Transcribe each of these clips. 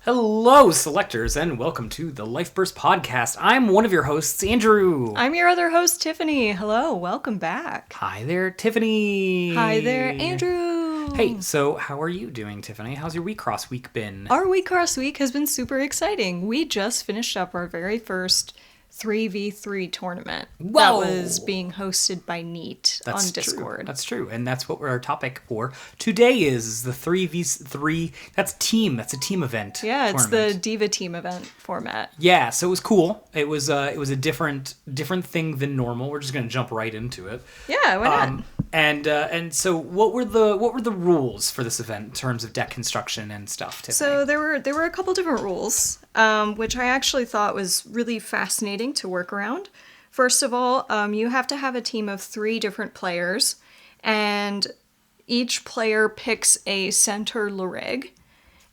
Hello, selectors, and welcome to the Life Burst Podcast. I'm one of your hosts, Andrew. I'm your other host, Tiffany. Hello, welcome back. Hi there, Tiffany. Hi there, Andrew. Hey, so how are you doing, Tiffany? How's your Wixoss week been? Our Wixoss week has been super exciting. We just finished up our very first 3v3 tournament. Whoa! That was being hosted by Neat on Discord. True. That's true, and that's what our topic for today is the 3v3. That's team. That's a team event. Yeah, it's tournament. the Diva Team event format. Yeah, so it was cool. It was a different thing than normal. We're just gonna jump right into it. Yeah, why not? And so what were the rules for this event in terms of deck construction and stuff, Tiffany? So there were a couple different rules, which I actually thought was really fascinating to work around. First of all, you have to have a team of 3 different players, and each player picks a center Lyrig.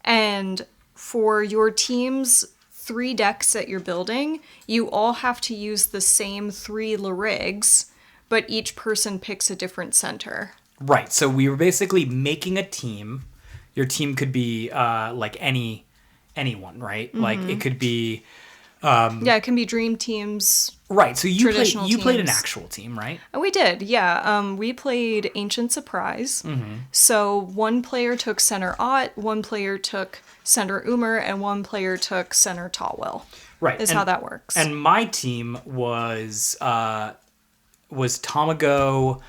And for your team's 3 decks that you're building, you all have to use the same 3 Lyrigs, but each person picks a different center. Right. So we were basically making a team. Your team could be like anyone, right? Mm-hmm. Like it could be. Yeah, it can be dream teams. Right. So you played an teams. actual team, right? We did, yeah. We played Ancient Surprise. Mm-hmm. So one player took center Ott, one player took center Umar, and one player took center Tallwell. Right. Is how that works. And my team was Tamago,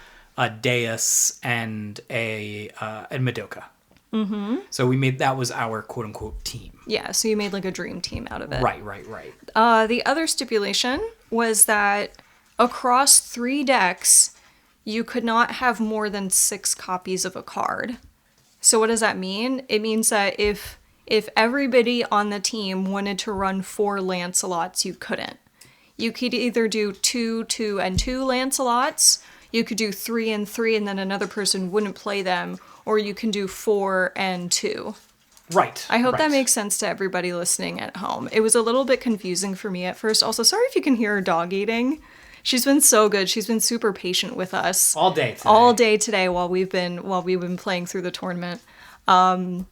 Deus, and Madoka. Mm-hmm. So that was our quote unquote team. Yeah, so you made like a dream team out of it. Right. The other stipulation was that across 3 decks, you could not have more than 6 copies of a card. So what does that mean? It means that if everybody on the team wanted to run 4 Lancelots, you couldn't. You could either do 2, 2, and 2 Lancelots, you could do 3 and 3, and then another person wouldn't play them, or you can do 4 and 2. Right. I hope that makes sense to everybody listening at home. It was a little bit confusing for me at first. Also, sorry if you can hear her dog eating. She's been so good. She's been super patient with us all day today while we've been playing through the tournament. But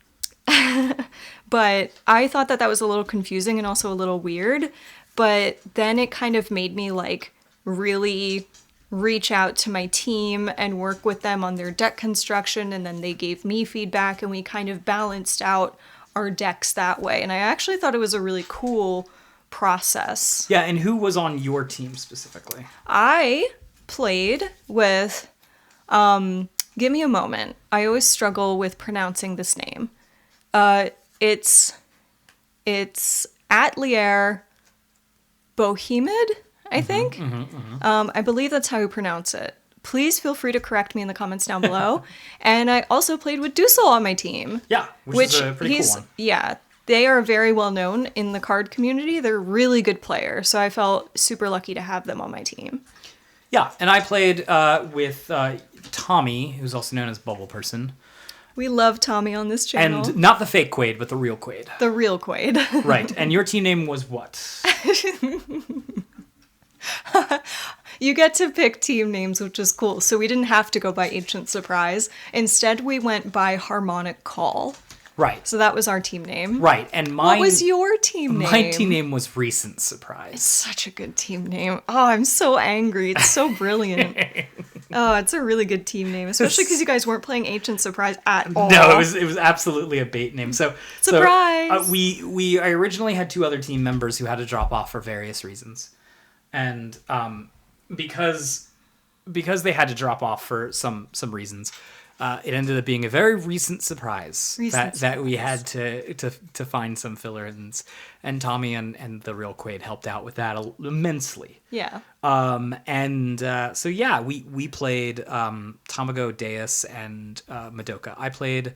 I thought that was a little confusing and also a little weird. But then it kind of made me like really reach out to my team and work with them on their deck construction, and then they gave me feedback and we kind of balanced out our decks that way. And I actually thought it was a really cool process. Yeah, and who was on your team specifically? I played with give me a moment. I always struggle with pronouncing this name. It's Atelier Bohemid, I think. I believe that's how you pronounce it. Please feel free to correct me in the comments down below. And I also played with Dussel on my team. Yeah, which is a pretty cool one. Yeah, they are very well known in the card community. They're a really good players, so I felt super lucky to have them on my team. Yeah, and I played with Tommy, who's also known as Bubble Person. We love Tommy on this channel. And not the fake Quaid, but the real Quaid. The real Quaid. Right, and your team name was what? You get to pick team names, which is cool. So we didn't have to go by Ancient Surprise. Instead, we went by Harmonic Call. Right. So that was our team name. Right, and what was your team name? My team name was Recent Surprise. It's such a good team name. Oh, I'm so angry. It's so brilliant. Oh, it's a really good team name, especially because you guys weren't playing Ancient Surprise at all. No, it was absolutely a bait name. So surprise. I originally had 2 other team members who had to drop off for various reasons, and because they had to drop off for some reasons, it ended up being a very recent surprise that we had to find some fill ins, and Tommy and the real Quaid helped out with that immensely. Yeah. So yeah, we played Tamago, Deus, and Madoka. I played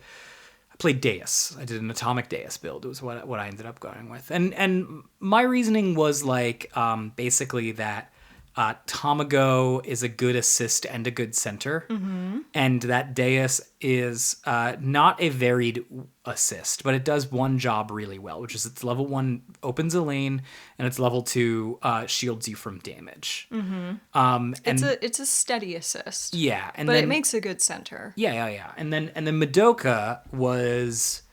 Deus. I did an Atomic Deus build. It was what I ended up going with, and my reasoning was like basically that Tamago is a good assist and a good center, and that Deus is not a varied assist, but it does one job really well, which is it's level 1 opens a lane, and it's level 2 shields you from damage. And it's a steady assist. Yeah, but it makes a good center. Yeah. And then Madoka was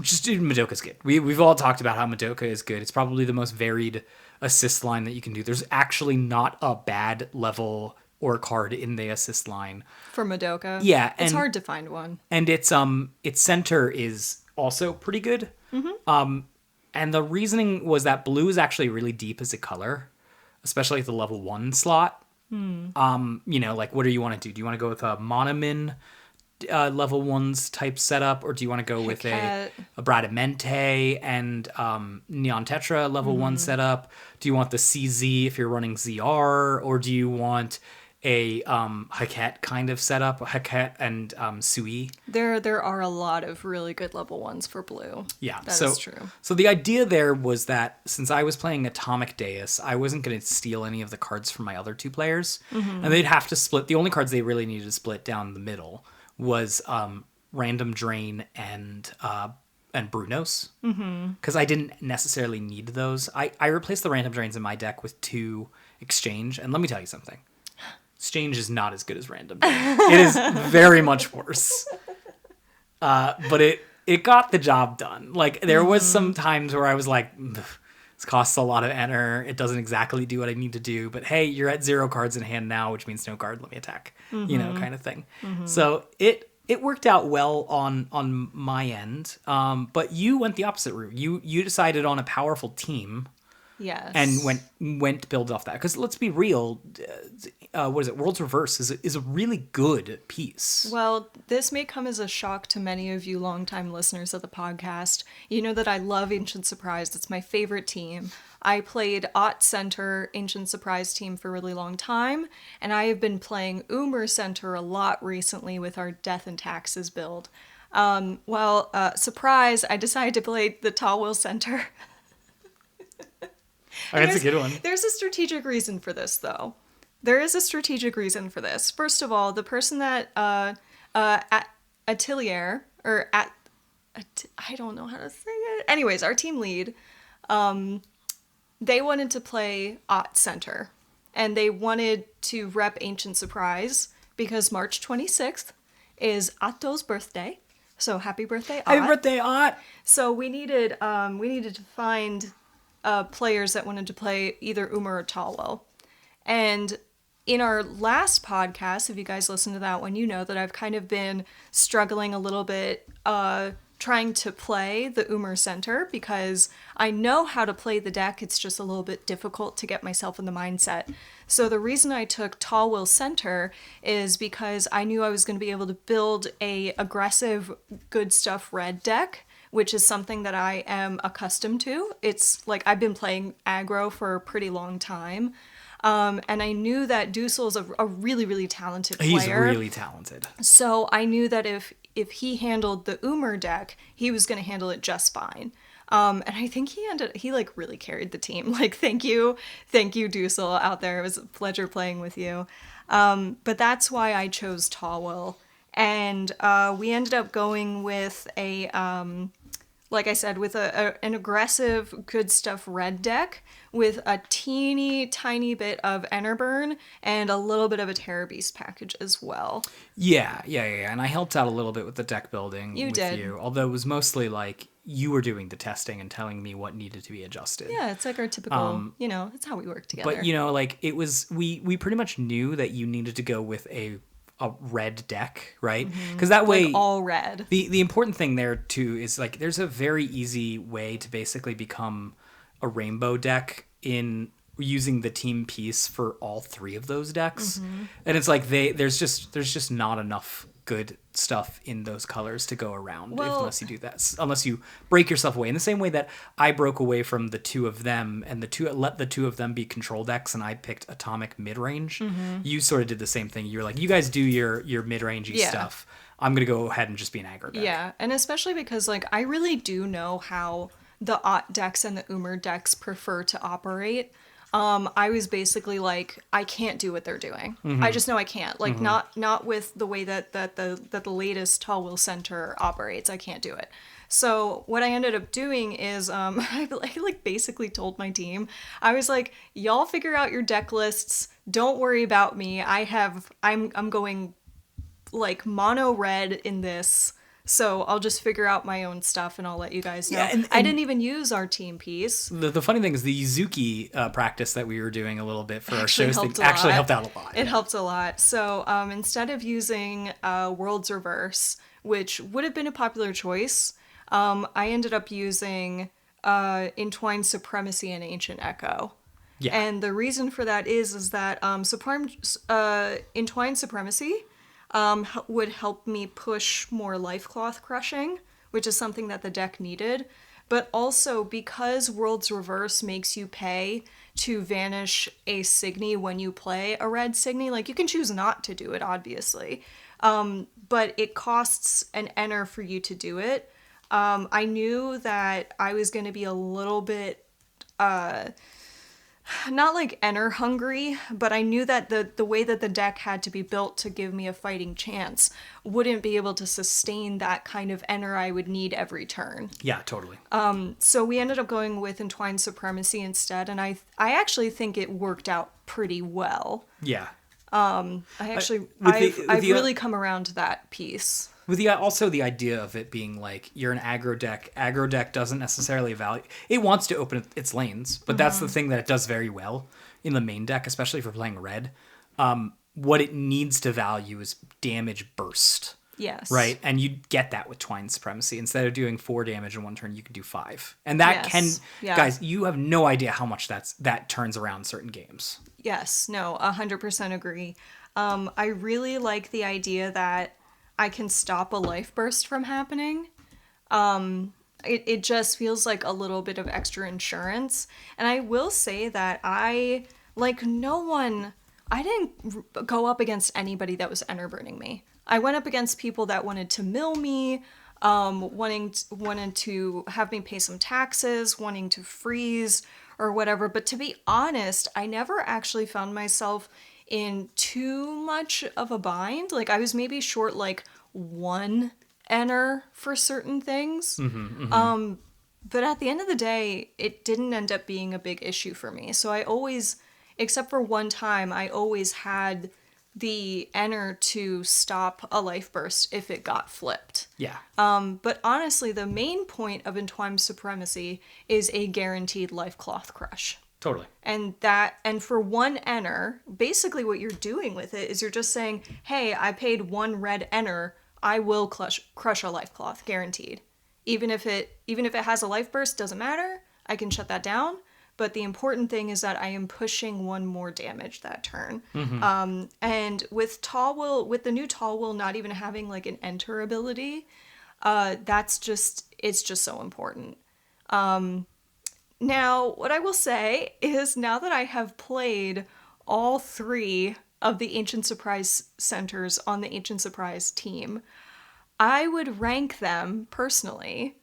just dude, Madoka's good. We've all talked about how Madoka is good. It's probably the most varied assist line that you can do. There's actually not a bad level or card in the assist line. For Madoka. Yeah, It's and- hard to find one. And its center is also pretty good. And the reasoning was that blue is actually really deep as a color, especially at the level 1 slot. Like what do you want to do? Do you want to go with a Monomin level 1's type setup, or do you want to go with a Bradamante and Neon Tetra level 1 setup? Do you want the CZ if you're running ZR, or do you want a Haket kind of setup, Haket and Sui? There are a lot of really good level 1s for blue. Yeah, that is true. So the idea there was that since I was playing Atomic Deus, I wasn't going to steal any of the cards from my other 2 players, and they'd have to split. The only cards they really needed to split down the middle was Random Drain and Brunos, because I didn't necessarily need those. I replaced the Random Drains in my deck with 2 Exchange, and let me tell you something. Exchange is not as good as Random Drain. It is very much worse. But it got the job done. Like, there was some times where I was like, this costs a lot of enter. It doesn't exactly do what I need to do. But hey, you're at 0 cards in hand now, which means no card, let me attack. Kind of thing. So it worked out well on my end. But you went the opposite route. You decided on a powerful team. Yes. And went to build off that. Because let's be real, what is it? World's Reverse is a really good piece. Well, this may come as a shock to many of you longtime listeners of the podcast. You know that I love Ancient Surprise. It's my favorite team. I played Ott Center Ancient Surprise team for a really long time, and I have been playing Umer Center a lot recently with our Death and Taxes build. Surprise, I decided to play the Tall Will Center. That's a good one. There's a strategic reason for this, though. There is a strategic reason for this. First of all, the person that Atelier, or I don't know how to say it. Anyways, our team lead, they wanted to play Ott Center, and they wanted to rep Ancient Surprise because March 26th is Otto's birthday. So happy birthday, Ott. Happy birthday, Ott! So we needed to find players that wanted to play either Umer or Talwell. And in our last podcast, if you guys listen to that one, you know that I've kind of been struggling a little bit trying to play the Umer Center because I know how to play the deck. It's just a little bit difficult to get myself in the mindset. So the reason I took Tall Will Center is because I knew I was going to be able to build a aggressive good stuff red deck, which is something that I am accustomed to. It's like I've been playing aggro for a pretty long time. And I knew that Dussel's a really, really talented player. He's really talented. So I knew that if he handled the Umer deck, he was going to handle it just fine. And I think he like really carried the team. Like, thank you, Dussel out there. It was a pleasure playing with you. But that's why I chose Tawil. And we ended up going with like I said, with an aggressive good stuff red deck with a teeny tiny bit of Enerburn and a little bit of a Terror Beast package as well. Yeah. And I helped out a little bit with the deck building with you. Although it was mostly like you were doing the testing and telling me what needed to be adjusted. Yeah, it's like our typical, it's how we work together. But, like it was, we pretty much knew that you needed to go with a red deck, right? Because that way, like all red. The important thing there too is like there's a very easy way to basically become a rainbow deck in using the team piece for all 3 of those decks, and it's like there's just not enough good stuff in those colors to go around unless you do that, unless you break yourself away in the same way that I broke away from the 2 of them and let the 2 of them be control decks and I picked Atomic mid-range. You sort of did the same thing. You're like, you guys do your mid-rangey stuff, I'm gonna go ahead and just be an aggro deck. Yeah, and especially because like I really do know how the Ott decks and the Umer decks prefer to operate. I was basically like, I can't do what they're doing. I just know I can't. Like, not with the way that the latest Tall Will Center operates. I can't do it. So what I ended up doing is I like basically told my team, I was like, y'all figure out your deck lists. Don't worry about me. I'm going like mono red in this. So I'll just figure out my own stuff and I'll let you guys know. Yeah, and I didn't even use our team piece. The funny thing is the Yuzuki practice that we were doing a little bit for our shows Actually helped out a lot. It helped a lot. So instead of using Worlds Reverse, which would have been a popular choice, I ended up using Entwined Supremacy and Ancient Echo. Yeah. And the reason for that is that Entwined Supremacy would help me push more life cloth crushing, which is something that the deck needed. But also because Worlds Reverse makes you pay to vanish a Signy when you play a red Signy, like you can choose not to do it, obviously. But it costs an Enter for you to do it. I knew that I was going to be a little bit, not like Enter hungry, but I knew that the way that the deck had to be built to give me a fighting chance wouldn't be able to sustain that kind of Enter I would need every turn. Yeah, totally. So we ended up going with Entwined Supremacy instead, and I actually think it worked out pretty well. Yeah. I've really come around to that piece. With also the idea of it being like you're an aggro deck. Aggro deck doesn't necessarily value. It wants to open its lanes, but that's the thing that it does very well in the main deck, especially for playing red. What it needs to value is damage burst. Yes. Right, and you get that with Twine Supremacy. Instead of doing 4 damage in one turn, you can do 5, and that guys, you have no idea how much that turns around certain games. Yes, no, 100% agree. I really like the idea that I can stop a life burst from happening. It just feels like a little bit of extra insurance. And I will say that I didn't go up against anybody that was Enter burning me. I went up against people that wanted to mill me, wanted to have me pay some taxes, wanting to freeze or whatever. But to be honest, I never actually found myself in too much of a bind. Like I was maybe short like 1 Enter for certain things. But at the end of the day, it didn't end up being a big issue for me. So I always, except for one time, I always had the Enter to stop a life burst if it got flipped. Yeah. But honestly, the main point of Entwined Supremacy is a guaranteed life cloth crush. Totally. And for 1 Enter, basically what you're doing with it is you're just saying, hey, I paid 1 red Enter, I will crush a life cloth, guaranteed. Even if it has a life burst, doesn't matter. I can shut that down. But the important thing is that I am pushing 1 more damage that turn. And with the new Tall Will not even having like an Enter ability, it's just so important. Now, what I will say is now that I have played all 3 of the Ancient Surprise centers on the Ancient Surprise team, I would rank them personally.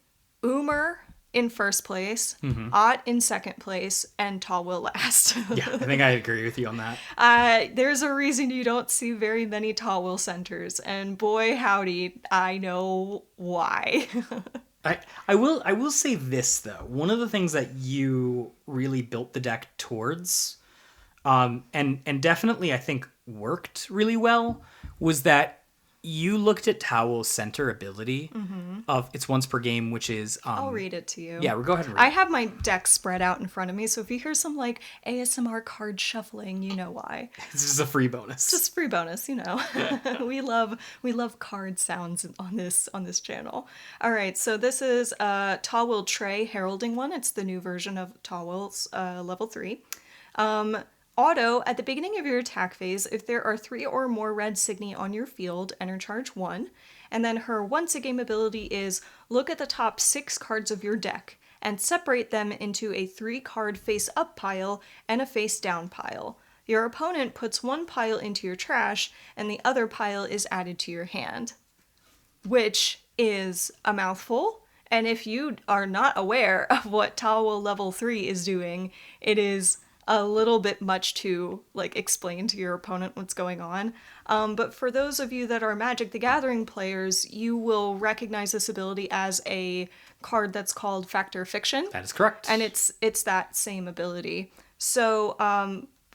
Umer in first place, Ott in second place, and Tall Will last. Yeah, I think I agree with you on that. There's a reason you don't see very many Tall Will centers, and boy howdy, I know why. I will say this though. One of the things that you really built the deck towards, and definitely I think worked really well, was that you looked at Towel's center ability of it's once per game, which is I'll read it to you. Yeah, we'll go ahead and read I have my deck spread out in front of me, so if you hear some like ASMR card shuffling, you know why. This is a free bonus. Just free bonus, you know. we love card sounds on this channel. All right, so this is Tall Will Trey heralding one. It's the new version of Tall Will's level 3. Auto, at the beginning of your attack phase, if there are 3 or more red Signy on your field, enter charge 1. And then her once a game ability is look at the top 6 cards of your deck and separate them into a 3-card face-up pile and a face-down pile. Your opponent puts 1 pile into your trash and the other pile is added to your hand. Which is a mouthful. And if you are not aware of what Tall level 3 is doing, it is a little bit much to like explain to your opponent what's going on. But for those of you that are Magic the Gathering players, you will recognize this ability as a card that's called Factor Fiction. That is correct. And it's that same ability. So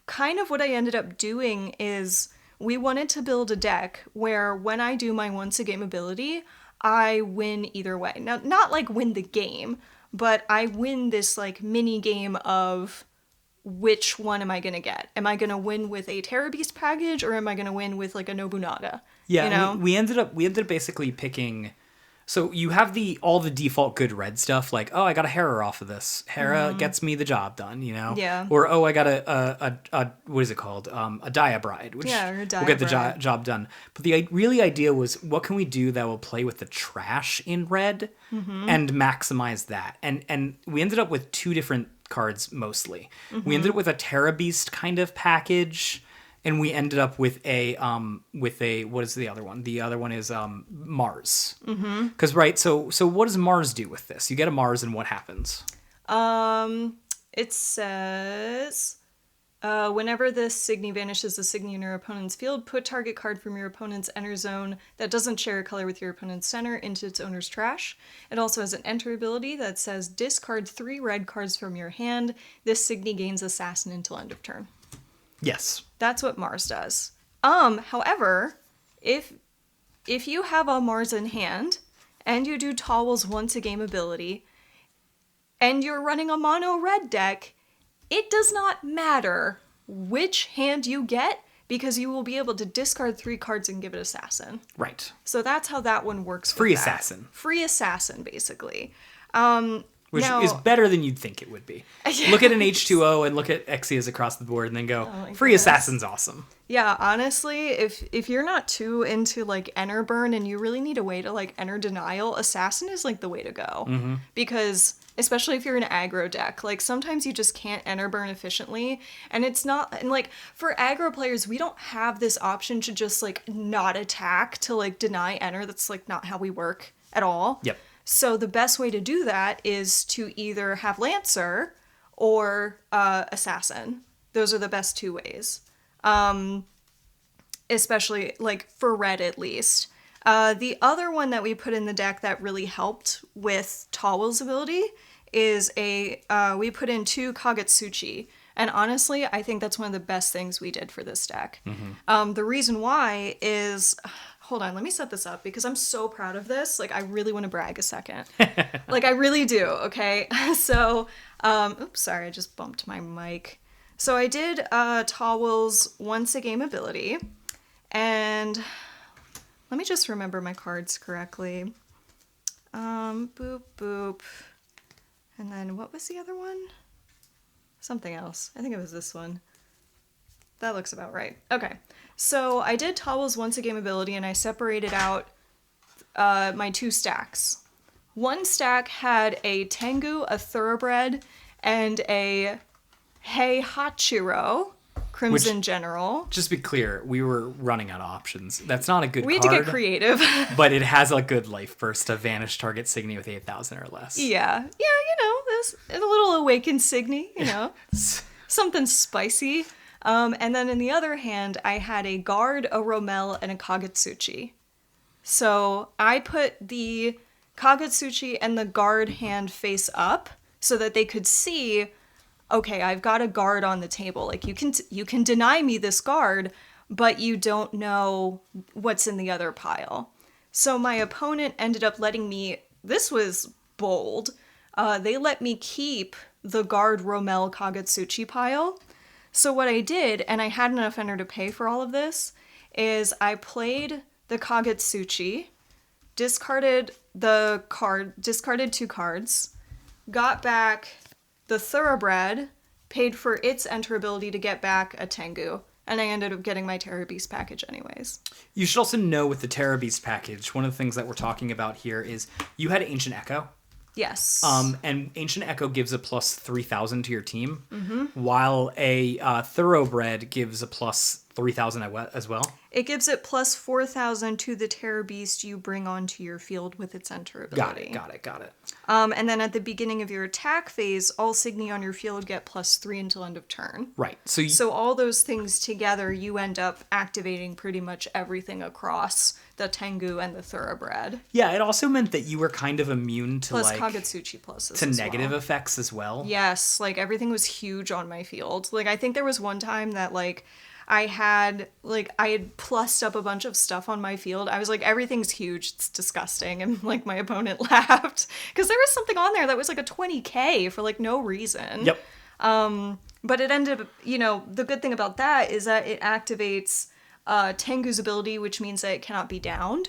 kind of what I ended up doing is we wanted to build a deck where when I do my once a game ability, I win either way. Now, not like win the game, but I win this like mini game of which one am I going to get? Am I going to win with a Terror Beast package, or am I going to win with like a Nobunaga? Yeah, you know? we ended up basically picking. So you have all the default good red stuff, like, oh, I got a Hera off of this. Hera gets me the job done, you know? Yeah. Or, oh, I got a what is it called? A Diabride, which Yeah, or a will get the Diabride. job done. But the really idea was, what can we do that will play with the trash in red and maximize that? And we ended up with two different cards mostly. We ended up with a Terra Beast kind of package. And we ended up with a what is the other one? The other one is Mars. Because right, so what does Mars do with this? You get a Mars, and what happens? It says, whenever this Signy vanishes the Signy in your opponent's field, put target card from your opponent's enter zone that doesn't share a color with your opponent's center into its owner's trash. It also has an enter ability that says discard 3 red cards from your hand. This Signy gains Assassin until end of turn. Yes. That's what Mars does. However, if you have a Mars in hand and you do Towel's once a game ability and you're running a mono red deck, it does not matter which hand you get, because you will be able to discard 3 cards and give it Assassin. Right. So that's how that one works. Free with that. Assassin. Free Assassin, basically. Which Now- is better than you'd think it would be. Look at an H2O and look at Exias across the board and then go, my Free goodness. Assassin's awesome. Yeah, honestly, if you're not too into like enter burn and you really need a way to like enter denial, Assassin is like the way to go. Because especially if you're an aggro deck, like sometimes you just can't enter burn efficiently, and it's not, and like for aggro players, we don't have this option to just like not attack to like deny enter. That's like not how we work at all. Yep. So the best way to do that is to either have Lancer or Assassin. Those are the best 2 ways. Especially like for red at least. The other one that we put in the deck that really helped with Towel's ability is we put in 2 Kagetsuchi. And honestly, I think that's one of the best things we did for this deck. The reason why is, hold on, let me set this up because I'm so proud of this. Like, I really want to brag a second. Like, I really do, okay? So, oops, sorry, I just bumped my mic. So I did Towel's once a game ability. And let me just remember my cards correctly. Boop, boop. And then what was the other one? Something else. I think it was this one. That looks about right. Okay. So I did Towel's once a game ability and I separated out my 2 stacks. One stack had a Tengu, a Thoroughbred, and a Heihachiro, Crimson General. Just be clear, we were running out of options. That's not a good We had card. to get creative. But it has a good life burst to vanish target Signy with 8,000 or less. Yeah, you know, there's a little awakened Signy, you know, something spicy. And then in the other hand, I had a Guard, a Rommel, and a Kagetsuchi. So I put the Kagetsuchi and the Guard hand face up so that they could see, okay, I've got a Guard on the table. Like, you can deny me this Guard, but you don't know what's in the other pile. So my opponent ended up letting me, this was bold, they let me keep the Guard Rommel Kagetsuchi pile. So what I did, and I had enough enter to pay for all of this, is I played the Kagetsuchi, discarded 2 cards, got back the Thoroughbred, paid for its enter ability to get back a Tengu, and I ended up getting my Terror Beast package anyways. You should also know with the Terror Beast package, one of the things that we're talking about here is you had Ancient Echo. Yes. And Ancient Echo gives a plus 3,000 to your team, while a Thoroughbred gives a plus 3,000 as well. It gives it plus 4,000 to the Terror Beast you bring onto your field with its enter ability. Got it. And then at the beginning of your attack phase, all Signy on your field get plus 3 until end of turn. Right. So all those things together, you end up activating pretty much everything across the Tengu and the Thoroughbred. Yeah, it also meant that you were kind of immune to Plus like Kagetsuchi pluses to as negative well. effects as well. Yes, like everything was huge on my field. Like I think there was one time that like I had plussed up a bunch of stuff on my field. I was like, everything's huge. It's disgusting. And like my opponent laughed because there was something on there that was like a 20k for like no reason. Yep. But it ended up, the good thing about that is that it activates Tengu's ability, which means that it cannot be downed,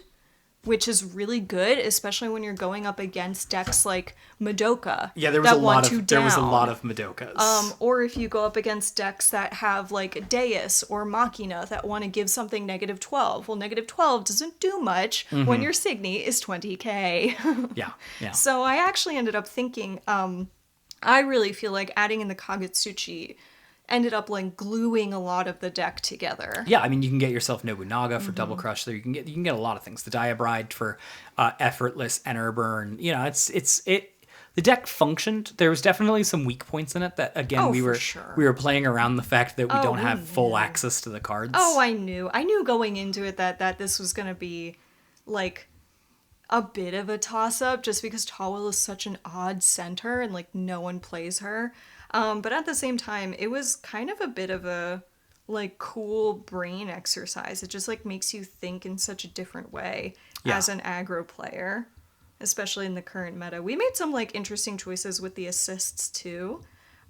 which is really good, especially when you're going up against decks like Madoka. Yeah, there was a lot of Madokas. Or if you go up against decks that have like Deus or Machina that want to give something -12. Well, -12 doesn't do much when your Signy is 20k. Yeah. So I actually ended up thinking, I really feel like adding in the Kagutsuchi ended up like gluing a lot of the deck together. Yeah, I mean, you can get yourself Nobunaga for Double Crush. There, you can get a lot of things. The Diabride for effortless Enter Burn. The deck functioned. There was definitely some weak points in it that again we were playing around the fact that we don't have full access to the cards. Oh, I knew going into it that this was gonna be like a bit of a toss-up just because Tawil is such an odd center and like no one plays her. But at the same time, it was kind of a bit of a like cool brain exercise. It just like makes you think in such a different way as an aggro player, especially in the current meta. We made some like interesting choices with the assists too.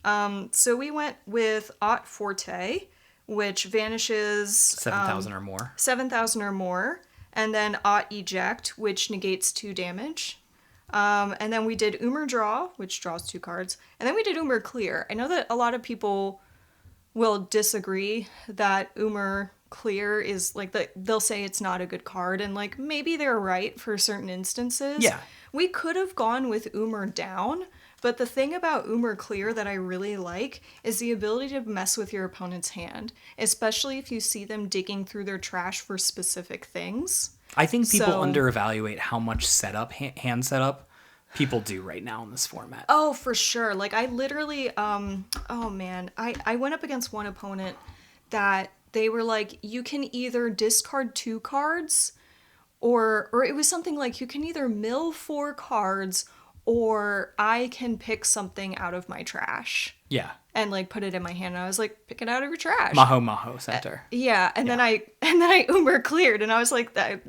So we went with Ot Forte, which vanishes 7,000 or more. 7,000 or more. And then Ot Eject, which negates 2 damage. And then we did Umar Draw, which draws 2 cards. And then we did Umar Clear. I know that a lot of people will disagree that Umar Clear is like, they'll say it's not a good card. And like, maybe they're right for certain instances. Yeah. We could have gone with Umar Down. But the thing about Umar Clear that I really like is the ability to mess with your opponent's hand, especially if you see them digging through their trash for specific things. I think people underevaluate how much hand setup people do right now in this format. Oh, for sure. Like I literally, I went up against one opponent that they were like, you can either discard 2 cards or it was something like you can either mill 4 cards or I can pick something out of my trash. Yeah. And like put it in my hand. And I was like, pick it out of your trash. Maho center. Then I Umar cleared and I was like, I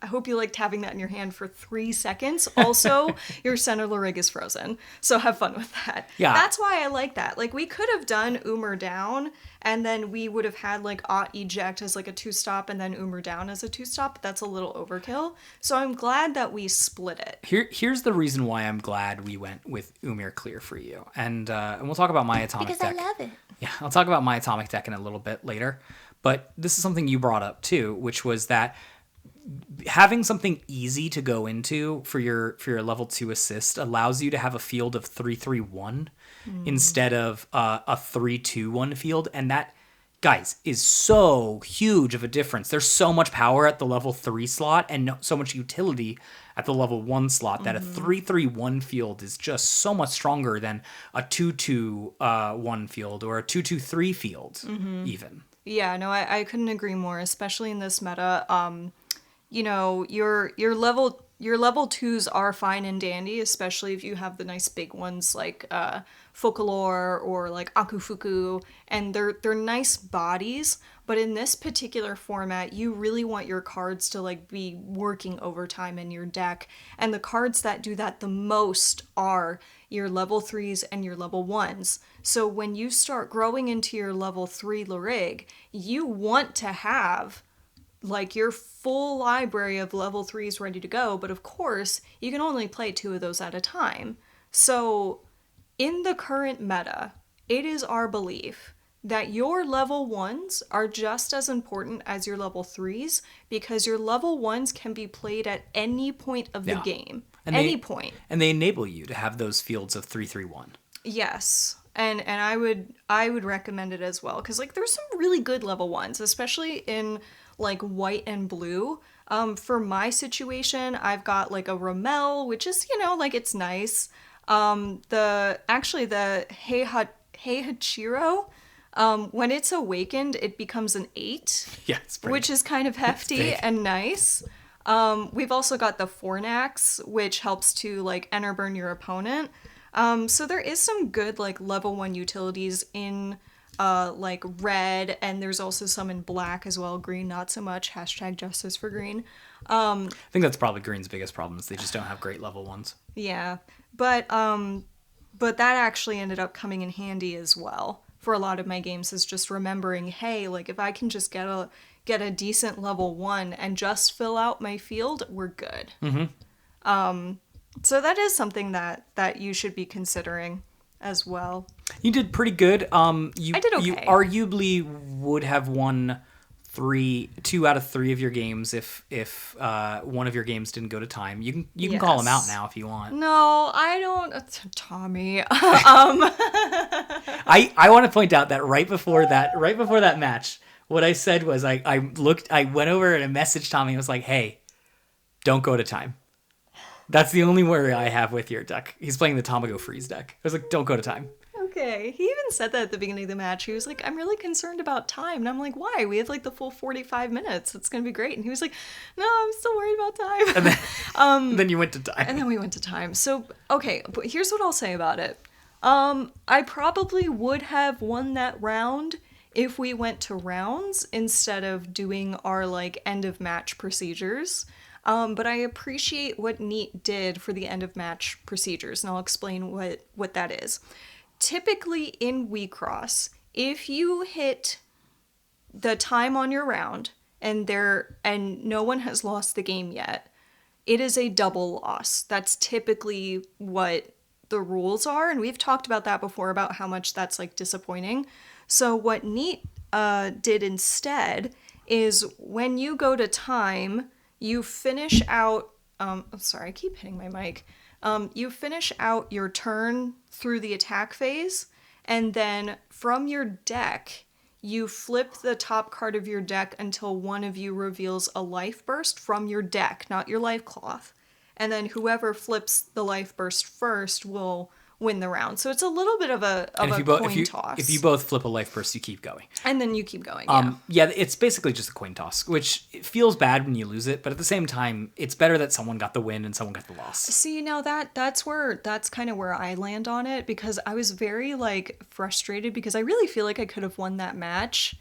hope you liked having that in your hand for 3 seconds. Also, your center Larig is frozen. So have fun with that. Yeah. That's why I like that. Like we could have done Umar down and then we would have had like Ot Eject as like a 2-stop and then Umar down as a 2-stop. But that's a little overkill. So I'm glad that we split it. Here's the reason why I'm glad we went with Umar Clear for you. And we'll talk about my atomic deck. I love it. Yeah, I'll talk about my atomic deck in a little bit later. But this is something you brought up too, which was that having something easy to go into for your level 2 assist allows you to have a field of 3-3-1 instead of a 3-2-1 field, and that, guys, is so huge of a difference. There's so much power at the level 3 slot and so much utility at the level 1 slot that a 3-3-1 field is just so much stronger than a 2-2-1 field or a 2-2-3 field even. Yeah, no, I couldn't agree more, especially in this meta. Your level 2s are fine and dandy, especially if you have the nice big ones like Focalor or like Akufuku, and they're nice bodies. But in this particular format, you really want your cards to like be working overtime in your deck, and the cards that do that the most are your level 3s and your level 1s. So when you start growing into your level 3 Larig, you want to have like your full library of level 3s ready to go, but of course, you can only play 2 of those at a time. So in the current meta, it is our belief that your level 1s are just as important as your level 3s because your level 1s can be played at any point of the game. Any point. And they enable you to have those fields of 3-3-1. Yes. And I would recommend it as well because like there's some really good level 1s, especially in like white and blue. For my situation, I've got like a Rommel, which is, like it's nice. The Heihachiro, when it's awakened, it becomes an 8, which is kind of hefty and nice. We've also got the Fornax, which helps to like enter burn your opponent. So there is some good like level 1 utilities in like red, and there's also some in black as well. Green, not so much. Hashtag justice for green. I think that's probably Green's biggest problem is they just don't have great level ones. Yeah, but that actually ended up coming in handy as well for a lot of my games, is just remembering, hey, like if I can just get a decent level 1 and just fill out my field, we're good. So that is something that you should be considering as well. You did pretty good. I did okay. You arguably would have won 2 out of 3 of your games if one of your games didn't go to time. You can call them out now if you want. No, I don't. Tommy. I want to point out that right before that match, what I said was I went over and I messaged Tommy and was like, hey, don't go to time. That's the only worry I have with your deck. He's playing the Tamago Freeze deck. I was like, don't go to time. Okay. He even said that at the beginning of the match. He was like, I'm really concerned about time. And I'm like, why? We have like the full 45 minutes. It's going to be great. And he was like, no, I'm still worried about time. And then you went to time. And then we went to time. So, okay, but here's what I'll say about it. I probably would have won that round if we went to rounds instead of doing our like end of match procedures. But I appreciate what Neat did for the end of match procedures, and I'll explain what that is. Typically in Wixoss, if you hit the time on your round and no one has lost the game yet, it is a double loss. That's typically what the rules are, and we've talked about that before about how much that's like disappointing. So what Neat did instead is when you go to time, you finish out, sorry, I keep hitting my mic. You finish out your turn through the attack phase, and then from your deck, you flip the top card of your deck until one of you reveals a life burst from your deck, not your life cloth. And then whoever flips the life burst first will win the round. So it's a little bit of a coin toss. If you both flip a life burst, you keep going. And then you keep going, yeah. Yeah, it's basically just a coin toss, which it feels bad when you lose it, but at the same time, it's better that someone got the win and someone got the loss. See, now that's kind of where I land on it, because I was very, like, frustrated because I really feel like I could have won that match.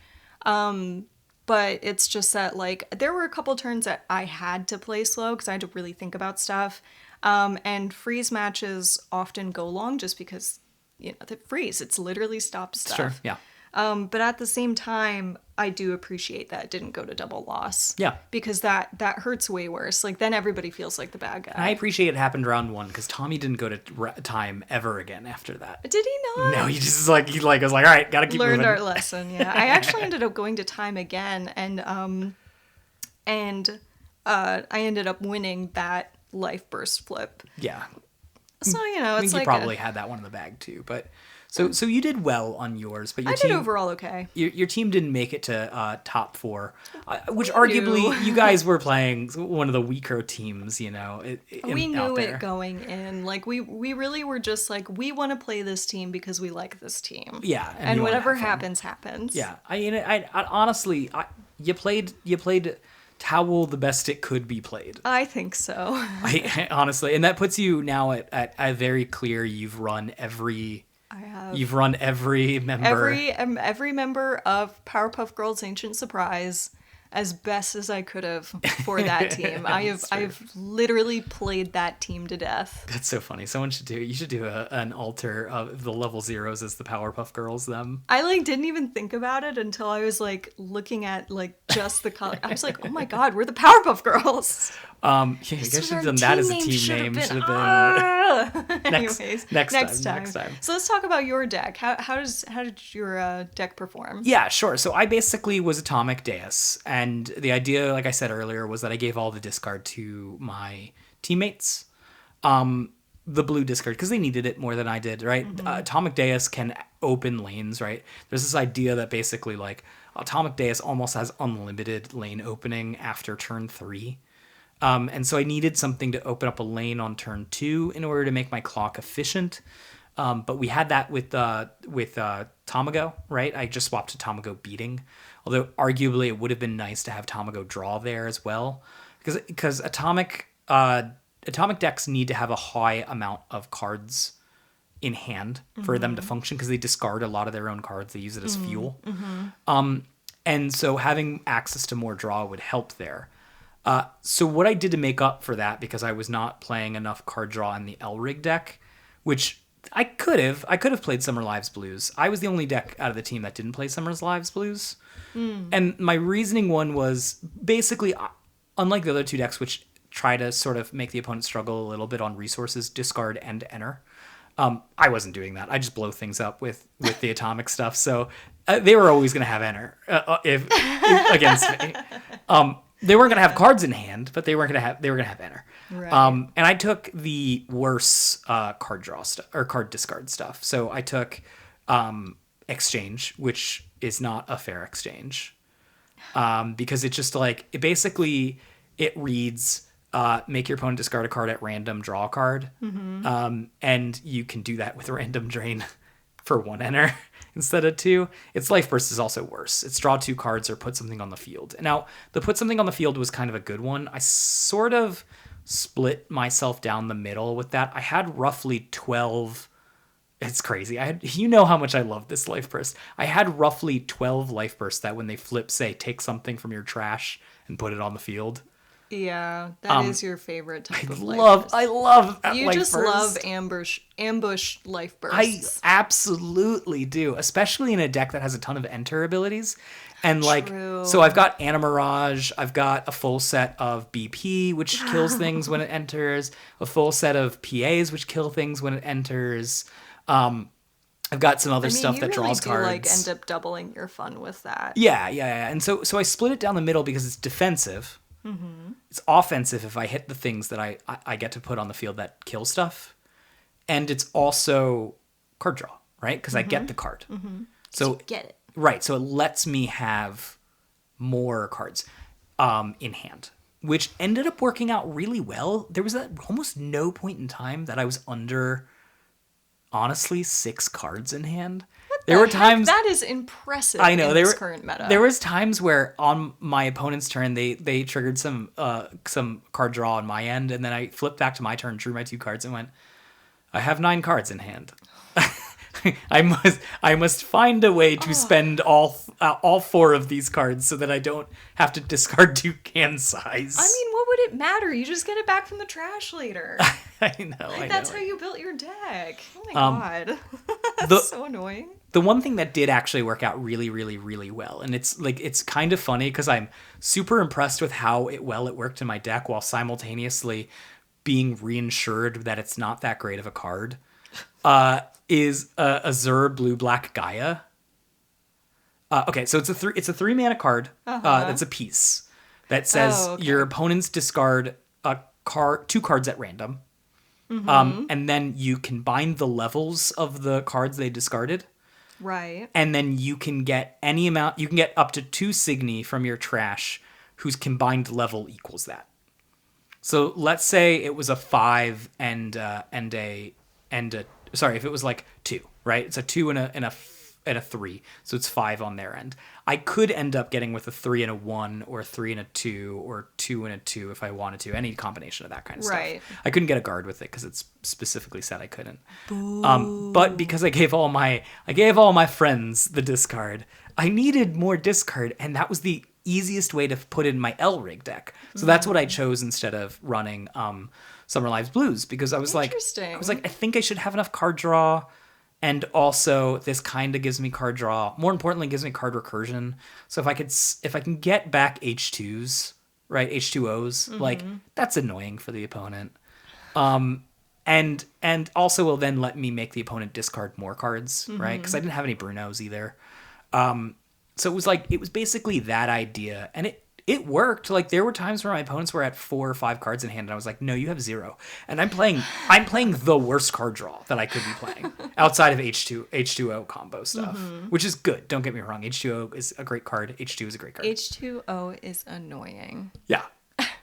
But it's just that, like, there were a couple turns that I had to play slow because I had to really think about stuff. And freeze matches often go long just because, you know, the freeze, it's literally stops stuff. Sure, yeah. But at the same time, I do appreciate that it didn't go to double loss. Yeah. Because that hurts way worse. Like, then everybody feels like the bad guy. And I appreciate it happened round 1 because Tommy didn't go to time ever again after that. Did he not? No, he just was like, all right, gotta keep Learned moving. our lesson, yeah. I actually ended up going to time again, and I ended up winning that life burst flip. Yeah. So, you know, I it's think like you probably had that one in the bag too, but so you did well on yours, but your I team did overall okay. Your team didn't make it to top 4, which arguably you guys were playing one of the weaker teams, you know. We knew it going in. Like we really were just like, we want to play this team because we like this team. Yeah, and whatever happens, happens. Yeah, I honestly, you played how well the best it could be played. I think so. Honestly, and that puts you now at a very clear. You've run every. I have. You've run every member. Every member of Powerpuff Girls Ancient Surprise as best as I could have for that team. I've literally played that team to death. That's so funny. You should do an altar of the level 0s as the Powerpuff Girls them. I like didn't even think about it until I was like looking at like just the color. I was like, oh my god, we're the Powerpuff Girls. I guess you should have done that as a team name. Should have been. Anyways, next time. So let's talk about your deck. How did your deck perform? Yeah, sure. So I basically was Atomic Deus, and the idea, like I said earlier, was that I gave all the discard to my teammates. The blue discard, because they needed it more than I did, right? Mm-hmm. Atomic Deus can open lanes, right? There's this idea that basically, like, Atomic Deus almost has unlimited lane opening after turn 3. And so I needed something to open up a lane on turn 2 in order to make my clock efficient. But we had that with Tamago, right? I just swapped to Tamago Beating. Although arguably it would have been nice to have Tamago Draw there as well. Because Atomic decks need to have a high amount of cards in hand for them to function because they discard a lot of their own cards. They use it as fuel. And so having access to more draw would help there. So what I did to make up for that, because I was not playing enough card draw in the Elrig deck, which I could have played Summer Lives Blues. I was the only deck out of the team that didn't play Summer's Lives Blues. And my reasoning one was basically, unlike the other two decks, which try to sort of make the opponent struggle a little bit on resources, discard and enter. I wasn't doing that. I just blow things up with the atomic stuff. So they were always going to have enter if against me. They weren't going to have cards in hand, but they were going to have enter. Right. And I took the worse card draw stuff or card discard stuff. So I took exchange, which is not a fair exchange, because it's just like it reads. Make your opponent discard a card at random, draw a card. And you can do that with random drain for 1 enter instead of 2. Its life burst is also worse. It's draw 2 cards or put something on the field. Now, the put something on the field was kind of a good one. I sort of split myself down the middle with that. I had roughly 12. It's crazy. You know how much I love this life burst. I had roughly 12 life bursts that when they flip, say, take something from your trash and put it on the field. Yeah, that is your favorite type of life burst. I love that You life just burst. love ambush life I bursts. absolutely do, especially in a deck that has a ton of enter abilities. And True. so I've got Animirage, I've got a full set of BP, which kills things when it enters, a full set of PAs, which kill things when it enters. I've got some other stuff that draws you really cards. do, end up doubling your fun with that. Yeah. And so I split it down the middle because it's defensive. It's offensive if I hit the things that I get to put on the field that kill stuff. And it's also card draw, right? Because I get the card. So You get it. Right. So it lets me have more cards in hand, which ended up working out really well. There was almost no point in time that I was under, honestly, 6 cards in hand. There were times that is impressive. I know in this current meta. There was times where on my opponent's turn they triggered some card draw on my end, and then I flipped back to my turn, drew my 2 cards, and went, I have 9 cards in hand. I must find a way to spend all 4 of these cards so that I don't have to discard 2 hand size. I mean, what would it matter? You just get it back from the trash later. I know. That's how you built your deck. Oh my god. That's so annoying. The one thing that did actually work out really, really, really well, and it's kind of funny because I'm super impressed with how it worked in my deck while simultaneously being reinsured that it's not that great of a card, is Azure Blue-Black Gaia. Okay, so it's a 3 mana card. That's a piece that says your opponents discard 2 cards at random. And then you combine the levels of the cards they discarded. Right. And then you can get any amount. You can get up to 2 Signy from your trash whose combined level equals that. So let's say it was a 5 and a sorry, if it was like 2, right? It's a 2 and a 3, so it's 5 on their end. I could end up getting with a 3 and a 1, or a 3 and a 2, or 2 and a 2 if I wanted to. Any combination of that kind of Right. stuff. I couldn't get a guard with it because it's specifically said I couldn't. But because I gave all my friends the discard, I needed more discard, and that was the easiest way to put in my Elrig deck. So that's what I chose instead of running Summer Lives Blues, because I was like, I think I should have enough card draw. And also, this kind of gives me card draw. More importantly, it gives me card recursion. So if I can get back H2s, right, H2Os, like that's annoying for the opponent. And also will then let me make the opponent discard more cards, right? Because I didn't have any Brunos either. So it was basically that idea, and it worked. Like there were times where my opponents were at 4 or 5 cards in hand, and I was like, "No, you have 0." And I'm playing the worst card draw that I could be playing outside of H2O combo stuff, which is good. Don't get me wrong. H2O is a great card. H2 is a great card. H2O is annoying. Yeah,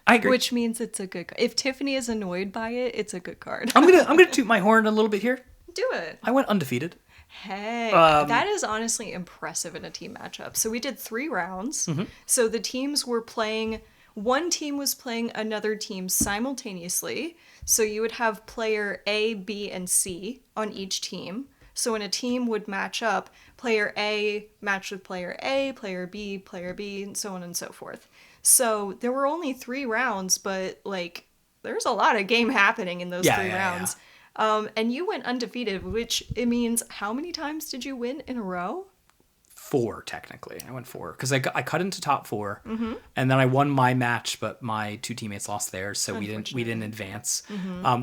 I agree. Which means it's a good card. If Tiffany is annoyed by it, it's a good card. I'm gonna toot my horn a little bit here. Do it. I went undefeated. Hey, that is honestly impressive in a team matchup. So we did 3 rounds. So the teams were playing, one team was playing another team simultaneously. So you would have player A, B, and C on each team. So when a team would match up, player A matched with player A, player B, and so on and so forth. So there were only 3 rounds, but like there's a lot of game happening in those Yeah, 3 rounds. And you went undefeated, which it means how many times did you win in a row? 4 technically. I went 4 because I cut into top 4, and then I won my match, but my 2 teammates lost theirs, so we didn't advance.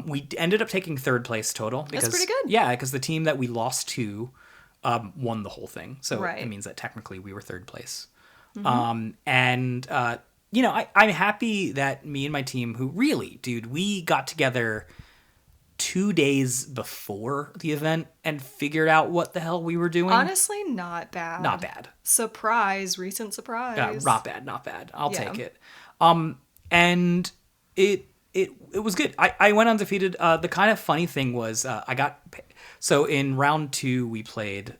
We ended up taking 3rd place total because That's pretty good. Yeah, because the team that we lost to won the whole thing, so Right. it means that technically we were 3rd place. And I'm happy that me and my team, who really, dude, we got together 2 days before the event and figured out what the hell we were doing. Honestly, not bad. Not bad. Surprise, recent surprise. Not bad. I'll Yeah. take it. And it was good. I went undefeated. The kind of funny thing was so in round 2 we played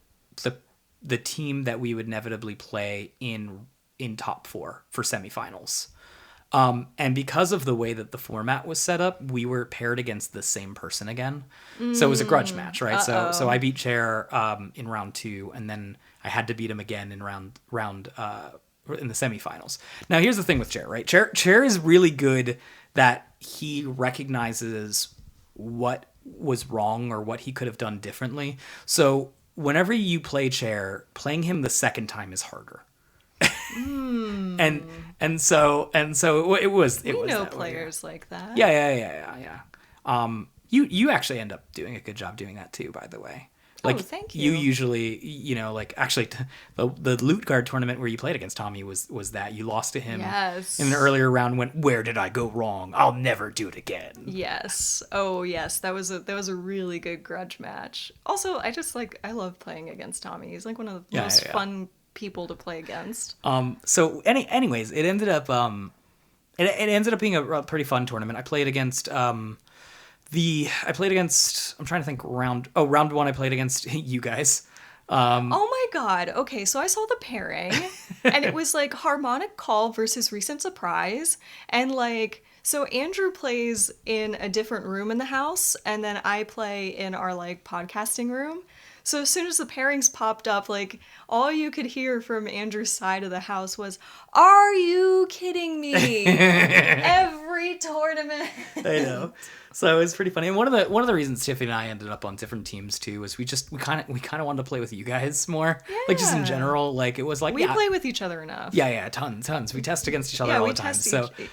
the team that we would inevitably play in top 4 for semifinals. And because of the way that the format was set up, we were paired against the same person again. So it was a grudge match, right? So I beat Chair in round 2, and then I had to beat him again in round in the semifinals. Now here's the thing with Chair, right? Chair is really good that he recognizes what was wrong or what he could have done differently. So whenever you play Chair, playing him the second time is harder. And so it was. We know that players like that. Yeah. You actually end up doing a good job doing that too, by the way. Like, thank you. You usually, like actually the loot guard tournament where you played against Tommy was that you lost to him Yes. in an earlier round. Went, where did I go wrong? I'll never do it again. Yes. Oh, yes. That was a really good grudge match. Also, I love playing against Tommy. He's like one of the most fun people to play against. So anyways, it ended up it ended up being a pretty fun tournament. I played against I'm trying to think round 1 I played against you guys. Oh my god. Okay, so I saw the pairing and it was like Harmonic Call versus Recent Surprise, and like so Andrew plays in a different room in the house and then I play in our like podcasting room. So as soon as the pairings popped up, like all you could hear from Andrew's side of the house was, "Are you kidding me?" Every tournament. I know. So it was pretty funny. And one of the reasons Tiffany and I ended up on different teams too was we kind of wanted to play with you guys more. Yeah. Like just in general, like it was like we play with each other enough. Yeah, tons. We test against each other all the time.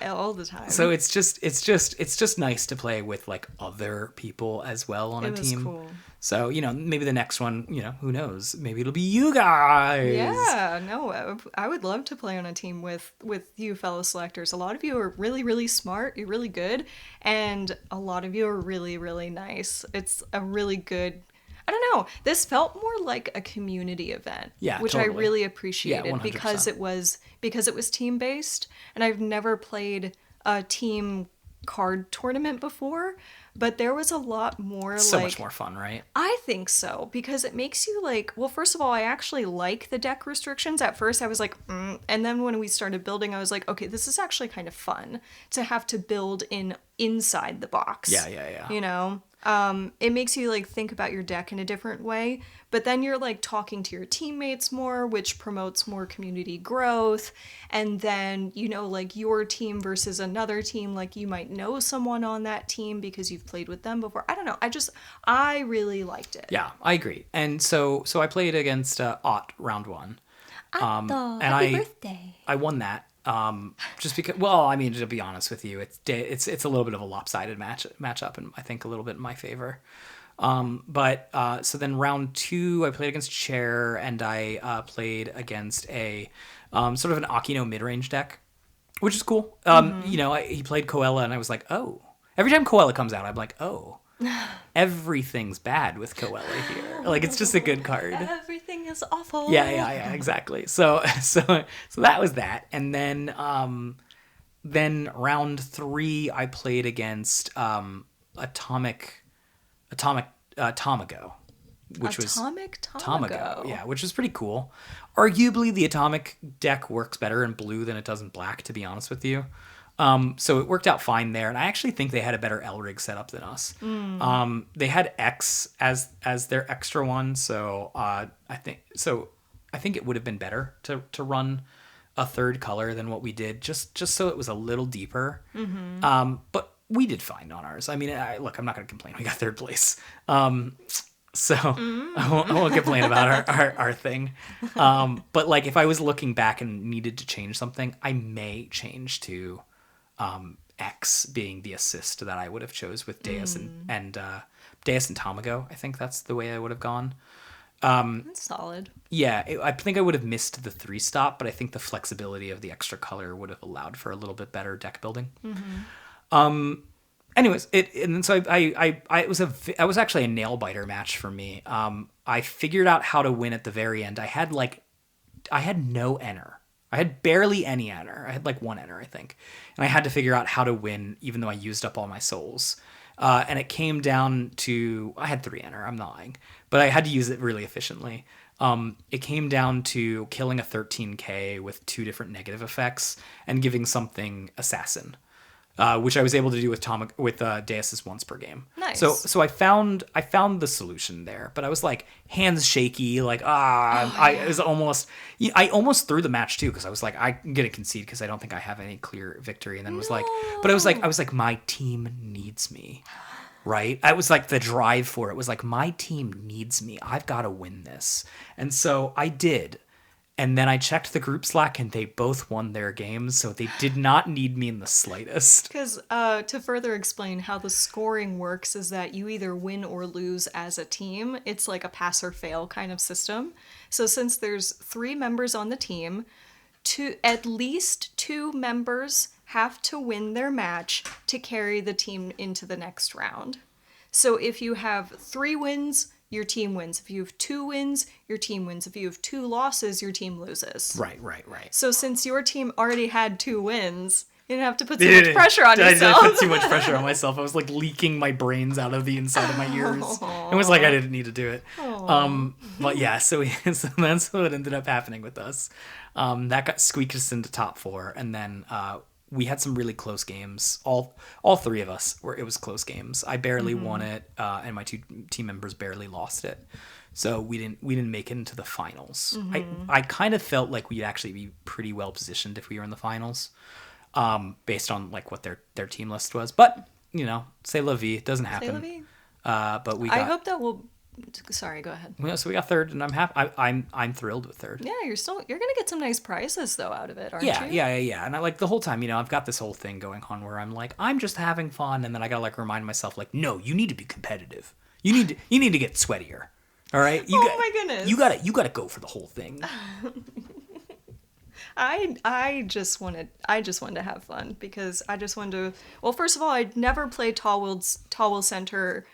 All the time. So it's just nice to play with like other people as well on a team. Cool. So, maybe the next one, who knows? Maybe it'll be you guys. Yeah, no, I would love to play on a team with you fellow selectors. A lot of you are really, really smart. You're really good. And a lot of you are really, really nice. It's a really good, I don't know. This felt more like a community event. Yeah, which totally. I really appreciated 100%. because it was team based, and I've never played a team card tournament before, but there was a lot more so much more fun, right? I think so, because it makes you like, well, first of all, I actually like the deck restrictions. At first I was like, and then when we started building, I was like, okay, this is actually kind of fun to have to build inside the box. Yeah. It makes you like think about your deck in a different way, but then you're like talking to your teammates more, which promotes more community growth. And then, like your team versus another team, like you might know someone on that team because you've played with them before. I don't know. I really liked it. Yeah, I agree. And so I played against Ott round 1. And happy birthday. I won that. Just because, well, I mean, to be honest with you, it's a little bit of a lopsided matchup, and I think a little bit in my favor. So then round 2, I played against Chair, and I played against a sort of an Akino mid-range deck, which is cool. He played Koella, and I was like, oh. Every time Koella comes out, I'm like, oh. Everything's bad with Koella here. Like, it's just a good card. Everything is awful. Yeah, exactly. So that was that. And then round 3 I played against Tamago, which was Tamago. Yeah, which was pretty cool. Arguably the Atomic deck works better in blue than it does in black, to be honest with you. So it worked out fine there, and I actually think they had a better L rig setup than us. They had X as their extra one, so I think it would have been better to run a third color than what we did, just so it was a little deeper. But we did fine on ours. I mean, look, I'm not going to complain. We got third place. So I won't complain about our thing. But like, if I was looking back and needed to change something, I may change to X being the assist that I would have chose with Deus and Deus and Tamago. I think that's the way I would have gone. That's solid. Yeah, I think I would have missed the 3-stop, but I think the flexibility of the extra color would have allowed for a little bit better deck building. Anyways, it was actually a nail biter match for me. I figured out how to win at the very end. I had no enter. I had barely any enter. I had like 1 enter, I think. And I had to figure out how to win, even though I used up all my souls. And it came down to, I had 3 enter, I'm not lying, but I had to use it really efficiently. It came down to killing a 13k with 2 different negative effects and giving something assassin. Which I was able to do with Deus's once per game. Nice. So I found the solution there, but I was like hands shaky, like I almost threw the match too, because I was like, I'm gonna concede because I don't think I have any clear victory, and then I was like my team needs me, right? I was like the drive for it was like my team needs me. I've got to win this, and so I did. And then I checked the group Slack, and they both won their games, so they did not need me in the slightest. Because to further explain how the scoring works is that you either win or lose as a team. It's like a pass or fail kind of system. So since there's 3 members on the team, at least 2 members have to win their match to carry the team into the next round. So if you have 3 wins, your team wins. If you have 2 wins, your team wins. If you have 2 losses, your team loses. Right. So since your team already had 2 wins, you didn't have to put too much pressure on yourself. I did put too much pressure on myself. I was like leaking my brains out of the inside of my ears. It was like I didn't need to do it. But yeah, so that's what ended up happening with us. That got squeaked us into top 4, and then we had some really close games. All 3 of us it was close games. I barely won it, and my 2 team members barely lost it. So we didn't make it into the finals. I kind of felt like we'd actually be pretty well positioned if we were in the finals, based on like what their team list was. But c'est la vie. It doesn't happen. C'est la vie. But I hope that we'll. Sorry, go ahead. So we got 3rd, and I'm happy. I'm thrilled with 3rd. Yeah, you're gonna get some nice prizes though out of it, aren't you? Yeah. And I like the whole time, I've got this whole thing going on where I'm like, I'm just having fun, and then I gotta like remind myself, like, no, you need to be competitive. You need to get sweatier. All right. My goodness. You gotta go for the whole thing. I just wanted to have fun because I just wanted to. Well, first of all, I'd never played Tall Will Center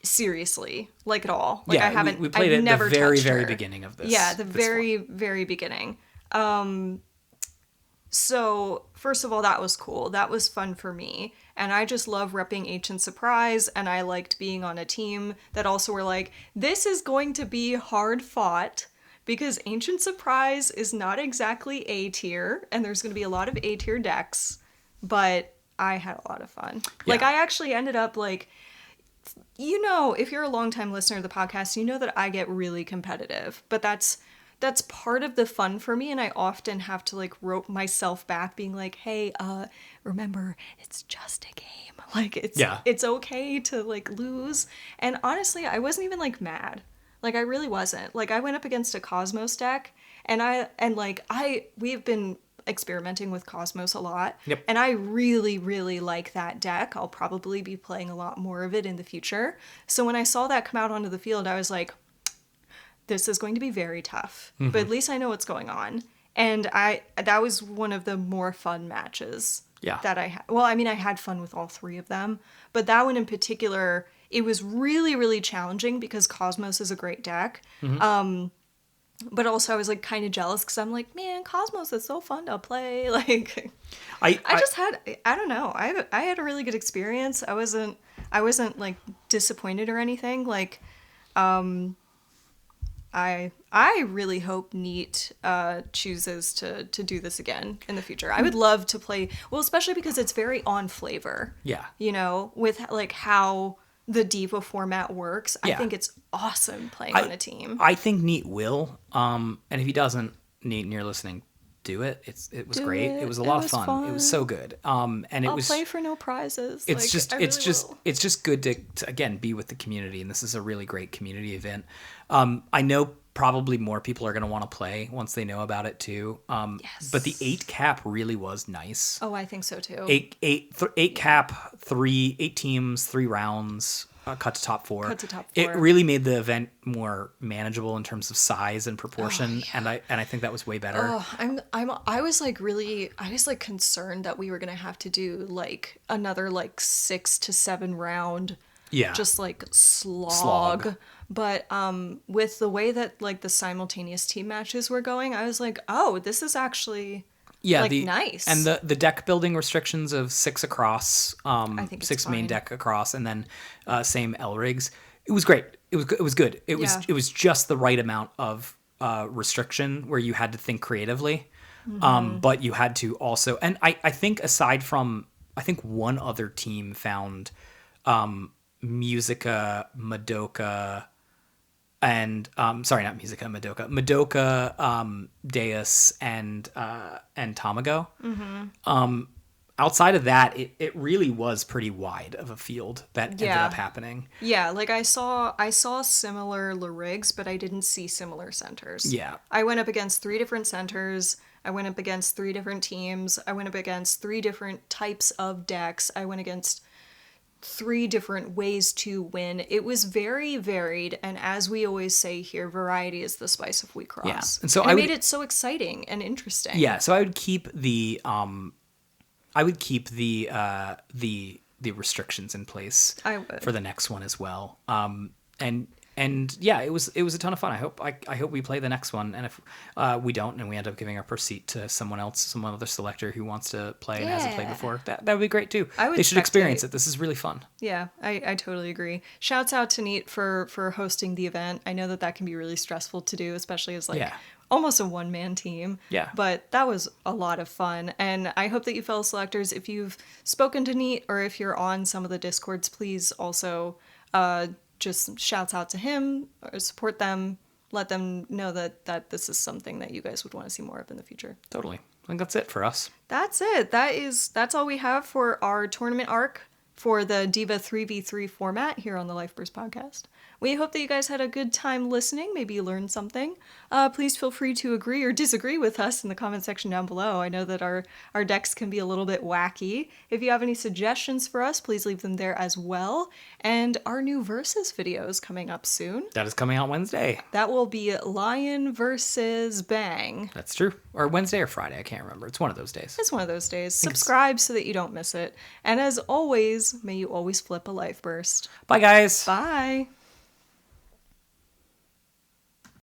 seriously, like at all. Like, I haven't. We played I've it never at the very, touched very her. beginning of this. Yeah, very beginning. So first of all, that was cool. That was fun for me, and I just love repping Ancient Surprise, and I liked being on a team that also were like, this is going to be hard fought. Because Ancient Surprise is not exactly A tier, and there's going to be a lot of A tier decks, but I had a lot of fun. Yeah. Like, I actually ended up, like, if you're a longtime listener of the podcast, you know that I get really competitive, but that's part of the fun for me, and I often have to, like, rope myself back, being like, hey, remember, it's just a game. Like, it's okay to, like, lose. And honestly, I wasn't even, like, mad. Like, I really wasn't. Like, I went up against a Cosmos deck, we've been experimenting with Cosmos a lot. Yep. And I really, really like that deck. I'll probably be playing a lot more of it in the future. So when I saw that come out onto the field, I was like, this is going to be very tough. But at least I know what's going on. And that was one of the more fun matches that I had. Well, I mean, I had fun with all 3 of them. But that one in particular, it was really, really challenging because Cosmos is a great deck. But also I was like kind of jealous because I'm like, man, Cosmos is so fun to play. Like, I don't know. I had a really good experience. I wasn't like disappointed or anything. Like, I really hope Neat chooses to do this again in the future. I would love to play, well, especially because it's very on flavor. Yeah. You know, with like how the Diva format works. I Yeah. think it's awesome playing on a team. I think Neat will. And if he doesn't, Neat, and you're listening, do it. It was Do great. it. It was a It lot was of fun. It was so good. And it I'll was play for no prizes. it's Like, just I it's really just will. it's just good to again be with the community, and this is a really great community event. I know probably more people are going to want to play once they know about it too. Yes. But the 8 cap really was nice. Oh, I think so too. Eight cap, 8 teams, 3 rounds, cut to top 4. Cut to top It 4. really made the event more manageable in terms of size and proportion, and I think that was way better. Oh, I was like concerned that we were gonna have to do like another like 6 to 7 round, Yeah. just like slog. But with the way that like the simultaneous team matches were going, I was like, oh, this is actually Yeah, like nice. And the deck building restrictions of 6 across, think it's 6 main fine. deck across, and then same L rigs. It was great. It was good. It Yeah. was just the right amount of restriction where you had to think creatively, Mm-hmm. but you had to also. And I think aside from one other team found Musica, Madoka, and sorry, not Musica, Madoka, Deus, and Tamago. Outside of that, it really was pretty wide of a field that ended Yeah. up happening. Yeah, like I saw similar rigs, but I didn't see similar centers. Yeah. I went up against 3 different centers. I went up against 3 different teams. I went up against 3 different types of decks. I went against 3 different ways to win. It was very varied, and as we always say here, variety is the spice of Wheatcross. Yeah. And so it I would- made it so exciting and interesting. Yeah, so I would keep the the restrictions in place I would. for the next one as well. And yeah, it was a ton of fun. I hope we play the next one, and if we don't, and we end up giving up our seat to someone else, some other selector who wants to play and hasn't played Yeah. before, that would be great too. I would They should experience spectate. it. This is really fun. Yeah, I totally agree. Shouts out to Neat for hosting the event. I know that can be really stressful to do, especially as like Yeah. almost a one-man team. Yeah. But that was a lot of fun. And I hope that you fellow selectors, if you've spoken to Neat or if you're on some of the Discords, please also just shouts out to him or support them. Let them know that this is something that you guys would want to see more of in the future. Totally. I think that's it for us. That's it. That's all we have for our tournament arc for the Diva 3v3 format here on the Lifeburst podcast. We hope that you guys had a good time listening. Maybe you learned something. Please feel free to agree or disagree with us in the comment section down below. I know that our decks can be a little bit wacky. If you have any suggestions for us, please leave them there as well. And our new Versus video is coming up soon. That is coming out Wednesday. That will be Lion versus Bang. That's true. Or Wednesday or Friday. I can't remember. It's one of those days. It's one of those days. Subscribe so that you don't miss it. And as always, may you always flip a life burst. Bye, guys. Bye.